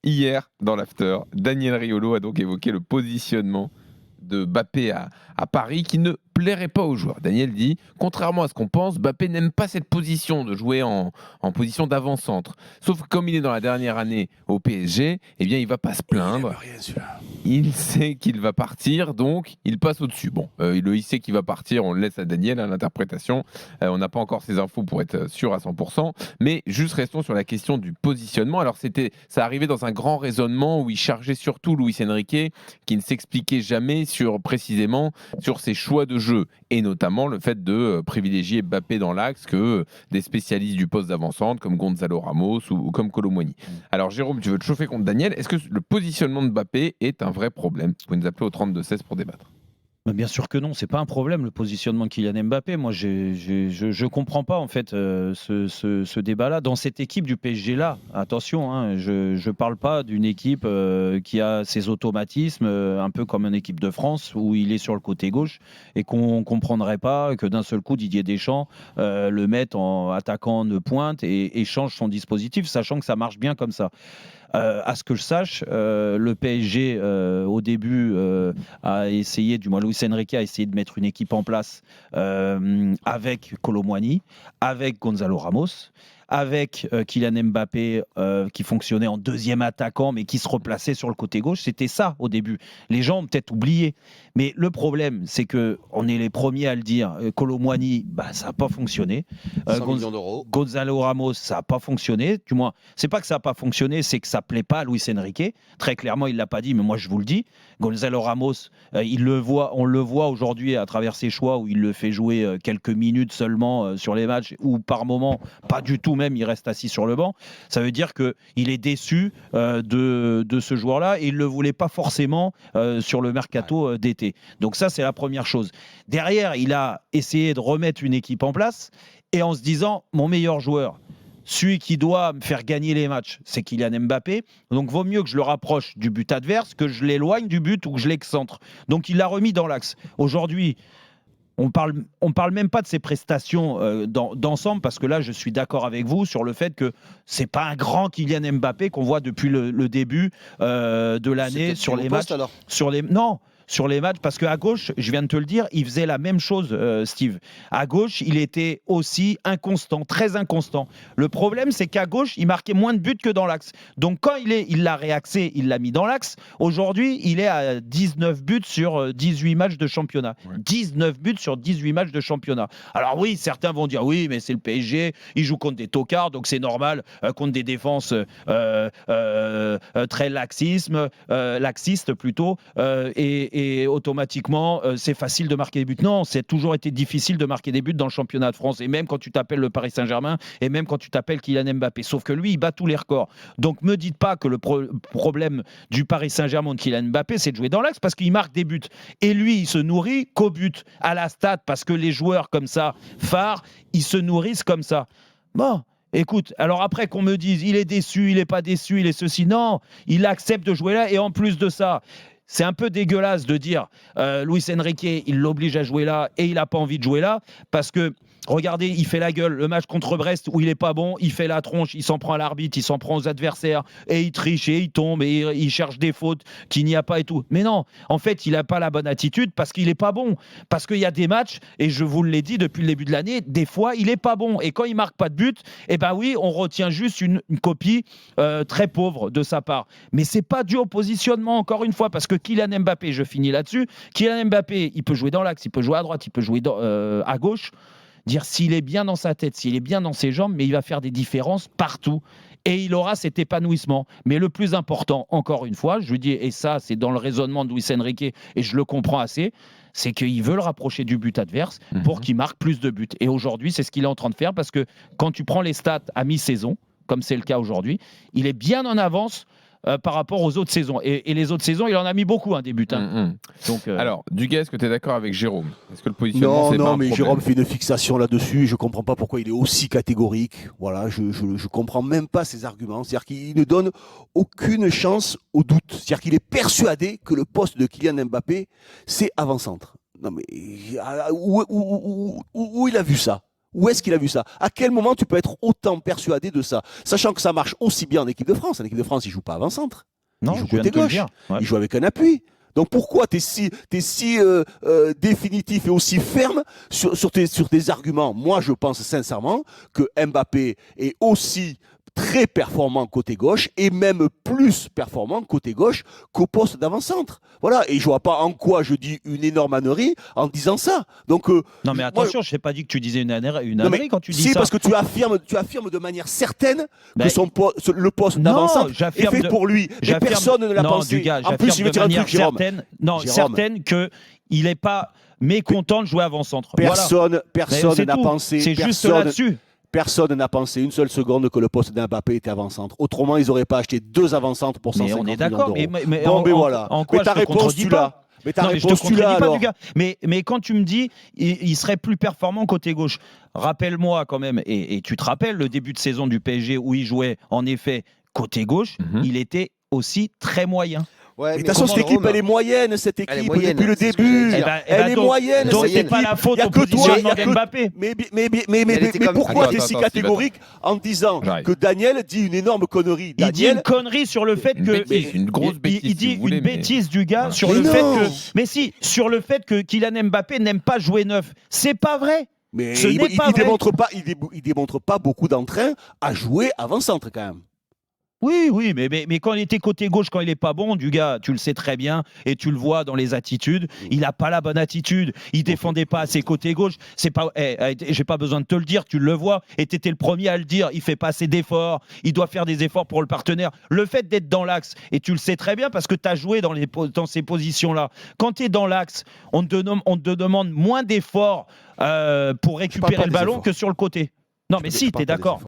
Hier, dans l'after, Daniel Riolo a donc évoqué le positionnement de Mbappé à Paris qui ne plairait pas aux joueurs. Daniel dit, contrairement à ce qu'on pense, Mbappé n'aime pas cette position de jouer en position d'avant-centre. Sauf que comme il est dans la dernière année au PSG, eh bien, il ne va pas se plaindre. Il sait qu'il va partir, donc il passe au-dessus. Bon, il sait qu'il va partir, on le laisse à Daniel, à l'interprétation. On n'a pas encore ces infos pour être sûr à 100%. Mais juste restons sur la question du positionnement. Alors, ça arrivait dans un grand raisonnement où il chargeait surtout Luis Enrique, qui ne s'expliquait jamais précisément sur ses choix de jeu. Et notamment le fait de privilégier Mbappé dans l'axe que des spécialistes du poste d'avant-centre comme Gonzalo Ramos ou comme Kolo Muani. Alors, Jérôme, tu veux te chauffer contre Daniel. Est-ce que le positionnement de Mbappé est un vrai problème? Vous pouvez nous appeler au 32-16 pour débattre. Bien sûr que non, c'est pas un problème le positionnement de Kylian Mbappé. Moi, je comprends pas en fait ce débat-là dans cette équipe du PSG là. Attention, hein, je parle pas d'une équipe qui a ses automatismes, un peu comme une équipe de France où il est sur le côté gauche et qu'on comprendrait pas que d'un seul coup Didier Deschamps le mette en attaquant de pointe et change son dispositif, sachant que ça marche bien comme ça. À ce que je sache, le PSG, au début, a essayé, du moins Luis Enrique a essayé de mettre une équipe en place avec Kolo Muani, avec Gonzalo Ramos, avec Kylian Mbappé qui fonctionnait en deuxième attaquant mais qui se replaçait sur le côté gauche. C'était ça au début. Les gens ont peut-être oublié. Mais le problème, c'est qu'on est les premiers à le dire. Kolo Muani, ça n'a pas fonctionné. 100 millions d'euros. Gonzalo Ramos, ça n'a pas fonctionné. Du moins, c'est pas que ça n'a pas fonctionné, c'est que ça ne plaît pas à Luis Enrique. Très clairement, il ne l'a pas dit, mais moi je vous le dis. Gonzalo Ramos, on le voit aujourd'hui à travers ses choix où il le fait jouer quelques minutes seulement sur les matchs ou par moment, pas du tout même, il reste assis sur le banc. Ça veut dire qu'il est déçu de ce joueur-là et il ne le voulait pas forcément sur le mercato d'été. Donc ça, c'est la première chose. Derrière, il a essayé de remettre une équipe en place et en se disant, mon meilleur joueur, celui qui doit me faire gagner les matchs, c'est Kylian Mbappé. Donc, vaut mieux que je le rapproche du but adverse, que je l'éloigne du but ou que je l'excentre. Donc, il l'a remis dans l'axe. Aujourd'hui, on parle même pas de ses prestations d'ensemble, parce que là, je suis d'accord avec vous sur le fait que c'est pas un grand Kylian Mbappé qu'on voit depuis le début de l'année sur les matchs. Alors. Non. Sur les matchs, parce qu'à gauche, je viens de te le dire, il faisait la même chose, Steve. À gauche, il était aussi inconstant, très inconstant. Le problème, c'est qu'à gauche, il marquait moins de buts que dans l'axe. Donc quand il l'a réaxé, il l'a mis dans l'axe. Aujourd'hui, il est à 19 buts sur 18 matchs de championnat. Ouais. 19 buts sur 18 matchs de championnat. Alors oui, certains vont dire, oui, mais c'est le PSG, il joue contre des tocards, donc c'est normal, contre des défenses très laxistes plutôt, et automatiquement, c'est facile de marquer des buts. Non, c'est toujours été difficile de marquer des buts dans le championnat de France, et même quand tu t'appelles le Paris Saint-Germain, et même quand tu t'appelles Kylian Mbappé. Sauf que lui, il bat tous les records. Donc, me dites pas que le problème du Paris Saint-Germain de Kylian Mbappé, c'est de jouer dans l'axe, parce qu'il marque des buts. Et lui, il se nourrit qu'au but, à la stat, parce que les joueurs comme ça, phares, ils se nourrissent comme ça. Bon. Écoute, alors après qu'on me dise, il est déçu, il n'est pas déçu, il est ceci, non, il accepte de jouer là, et en plus de ça, c'est un peu dégueulasse de dire Luis Enrique, il l'oblige à jouer là et il n'a pas envie de jouer là, parce que regardez, il fait la gueule. Le match contre Brest où il est pas bon, il fait la tronche, il s'en prend à l'arbitre, il s'en prend aux adversaires et il triche et il tombe et il cherche des fautes qu'il n'y a pas et tout. Mais non, en fait, il n'a pas la bonne attitude parce qu'il est pas bon. Parce qu'il y a des matchs, et je vous l'ai dit depuis le début de l'année, des fois, il est pas bon. Et quand il marque pas de but, eh ben oui, on retient juste une copie très pauvre de sa part. Mais c'est pas dû au positionnement, encore une fois, parce que Kylian Mbappé, je finis là-dessus, Kylian Mbappé, il peut jouer dans l'axe, il peut jouer à droite, il peut jouer à gauche. Dire s'il est bien dans sa tête, s'il est bien dans ses jambes, mais il va faire des différences partout. Et il aura cet épanouissement. Mais le plus important, encore une fois, je vous dis, et ça, c'est dans le raisonnement de Luis Enrique, et je le comprends assez, c'est qu'il veut le rapprocher du but adverse pour qu'il marque plus de buts. Et aujourd'hui, c'est ce qu'il est en train de faire, parce que quand tu prends les stats à mi-saison, comme c'est le cas aujourd'hui, il est bien en avance par rapport aux autres saisons. Et les autres saisons, il en a mis beaucoup, des buts. Donc, alors, Duguay, est-ce que tu es d'accord avec Jérôme? Est-ce que le positionnement, c'est pas un problème? Non, mais Jérôme fait une fixation là-dessus. Je ne comprends pas pourquoi il est aussi catégorique. Voilà, je ne comprends même pas ses arguments. C'est-à-dire qu'il ne donne aucune chance au doute. C'est-à-dire qu'il est persuadé que le poste de Kylian Mbappé, c'est avant-centre. Non, mais où il a vu ça? Où est-ce qu'il a vu ça? À quel moment tu peux être autant persuadé de ça? Sachant que ça marche aussi bien en équipe de France. En équipe de France, il joue pas avant-centre. Non, Il joue je viens côté de te le gauche. dire. Ouais. Il joue avec un appui. Donc pourquoi tu es si définitif et aussi ferme sur tes arguments? Moi, je pense sincèrement que Mbappé est aussi très performant côté gauche et même plus performant côté gauche qu'au poste d'avant-centre. Voilà, et je vois pas en quoi je dis une énorme ânnerie en disant ça. Donc non mais attention, je t'ai pas dit que tu disais une ânnerie quand tu dis ça. parce que tu affirmes de manière certaine Ben, que le poste d'avant-centre est fait pour lui. Mais personne ne l'a pensé. Dugas, En plus, je vais te dire un truc, Jérôme. Certaine que il est pas mécontent de jouer avant-centre. Personne n'a pensé. C'est juste là-dessus. Personne n'a pensé une seule seconde que le poste d'Mbappé était avant-centre. Autrement, ils n'auraient pas acheté 2 avant-centres pour 150 millions d'euros. Mais on est d'accord. Mais voilà. En quoi mais ta réponse, tu l'as. Mais ta réponse, tu l'as alors. Mais quand tu me dis, il serait plus performant côté gauche. Rappelle-moi quand même, et tu te rappelles le début de saison du PSG où il jouait en effet côté gauche, il était aussi très moyen. Ouais, de toute façon, cette équipe, elle est moyenne, cette équipe, depuis le début. Elle est moyenne. Donc, c'est pas la faute au positionnement d'Mbappé. Mais pourquoi tu es si catégorique en disant que Daniel dit une énorme connerie? Il dit une connerie sur le fait que. Une grosse bêtise. Il dit une bêtise du gars sur le fait que. Mais si, sur le fait que Kylian Mbappé n'aime pas jouer neuf. C'est pas vrai. Mais il démontre pas beaucoup d'entrain à jouer avant-centre quand même. Oui, mais quand il était côté gauche, quand il est pas bon, du gars, tu le sais très bien, et tu le vois dans les attitudes, il n'a pas la bonne attitude, il défendait pas assez côté gauche, c'est pas, j'ai pas besoin de te le dire, tu le vois, et tu étais le premier à le dire, il fait pas assez d'efforts, il doit faire des efforts pour le partenaire. Le fait d'être dans l'axe, et tu le sais très bien parce que tu as joué dans ces positions-là, quand tu es dans l'axe, on te demande moins d'efforts pour récupérer le ballon que sur le côté. Non, mais si, tu es d'accord.